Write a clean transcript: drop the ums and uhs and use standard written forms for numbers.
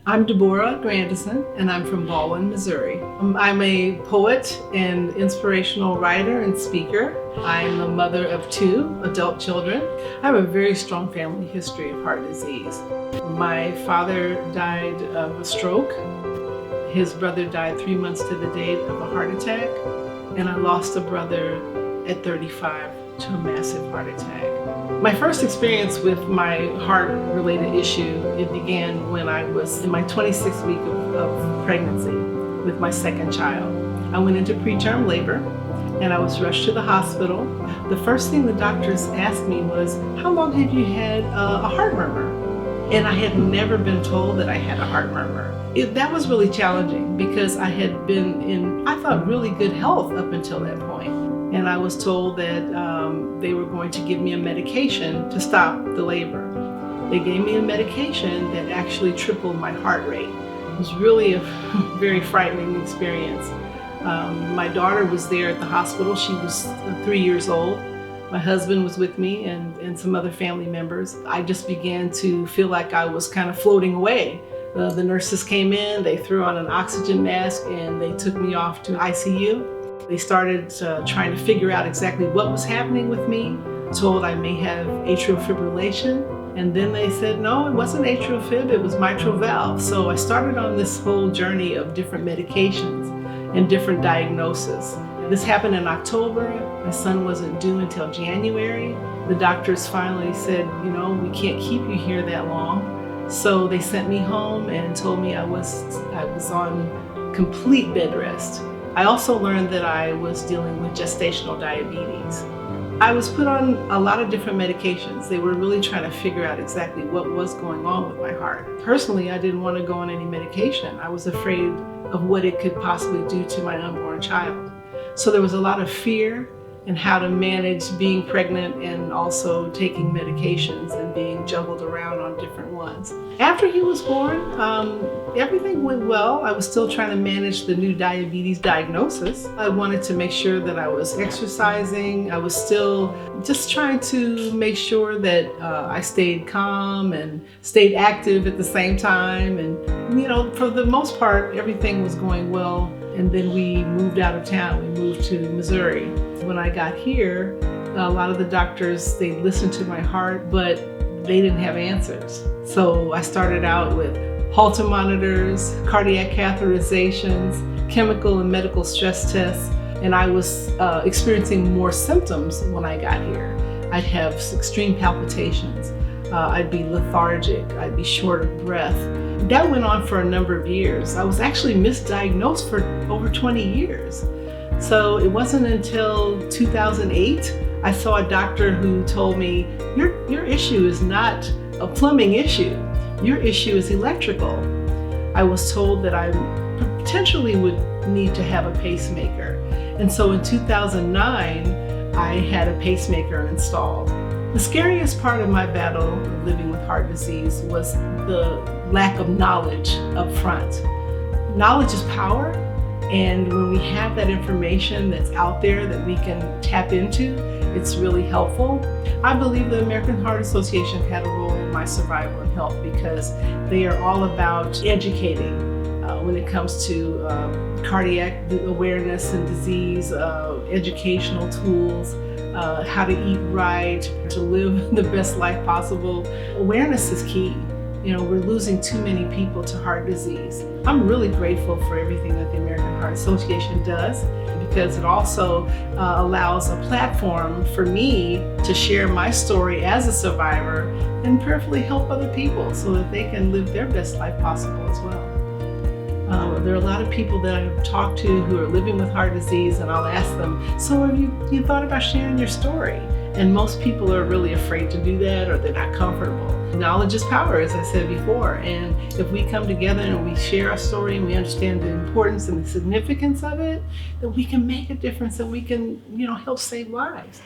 I'm Debora Grandison, and I'm from Baldwin, Missouri. I'm a poet and inspirational writer and speaker. I'm a mother of 2 adult children. I have a very strong family history of heart disease. My father died of a stroke. His brother died 3 months to the date of a heart attack, and I lost a brother at 35 to a massive heart attack. My first experience with my heart-related issue, it began when I was in my 26th week of pregnancy with my second child. I went into preterm labor and I was rushed to the hospital. The first thing the doctors asked me was, "How long have you had a heart murmur?" And I had never been told that I had a heart murmur. That was really challenging because I had been in, I thought, really good health up until that point. And I was told that they were going to give me a medication to stop the labor. They gave me a medication that actually tripled my heart rate. It was really a very frightening experience. My daughter was there at the hospital. She was 3 years old. My husband was with me and some other family members. I just began to feel like I was kind of floating away. The nurses came in, they threw on an oxygen mask, and they took me off to ICU. They started trying to figure out exactly what was happening with me, told I may have atrial fibrillation, and then they said, no, it wasn't atrial fib, it was mitral valve. So I started on this whole journey of different medications and different diagnoses. This happened in October. My son wasn't due until January. The doctors finally said, we can't keep you here that long. So they sent me home and told me I was on complete bed rest. I also learned that I was dealing with gestational diabetes. I was put on a lot of different medications. They were really trying to figure out exactly what was going on with my heart. Personally, I didn't want to go on any medication. I was afraid of what it could possibly do to my unborn child. So there was a lot of fear in how to manage being pregnant and also taking medications and being juggled around on different ones. After he was born, everything went well. I was still trying to manage the new diabetes diagnosis. I wanted to make sure that I was exercising. I was still just trying to make sure that I stayed calm and stayed active at the same time. And, for the most part, everything was going well. And then we moved out of town. We moved to Missouri. When I got here, a lot of the doctors, they listened to my heart, but they didn't have answers. So I started out with Holter monitors, cardiac catheterizations, chemical and medical stress tests, and I was experiencing more symptoms when I got here. I'd have extreme palpitations. I'd be lethargic. I'd be short of breath. That went on for a number of years. I was actually misdiagnosed for over 20 years. So it wasn't until 2008 I saw a doctor who told me, your issue is not a plumbing issue. Your issue is electrical. I was told that I potentially would need to have a pacemaker. And so in 2009, I had a pacemaker installed. The scariest part of my battle of living with heart disease was the lack of knowledge up front. Knowledge is power, and when we have that information that's out there that we can tap into, it's really helpful. I believe the American Heart Association had a role in my survival and health because they are all about educating when it comes to cardiac awareness and disease, educational tools, how to eat right, to live the best life possible. Awareness is key. We're losing too many people to heart disease. I'm really grateful for everything that the American Heart Association does because it also allows a platform for me to share my story as a survivor and prayerfully help other people so that they can live their best life possible as well. There are a lot of people that I've talked to who are living with heart disease, and I'll ask them, so have you thought about sharing your story? And most people are really afraid to do that, or they're not comfortable. Knowledge is power, as I said before, and if we come together and we share our story and we understand the importance and the significance of it, then we can make a difference and we can, help save lives.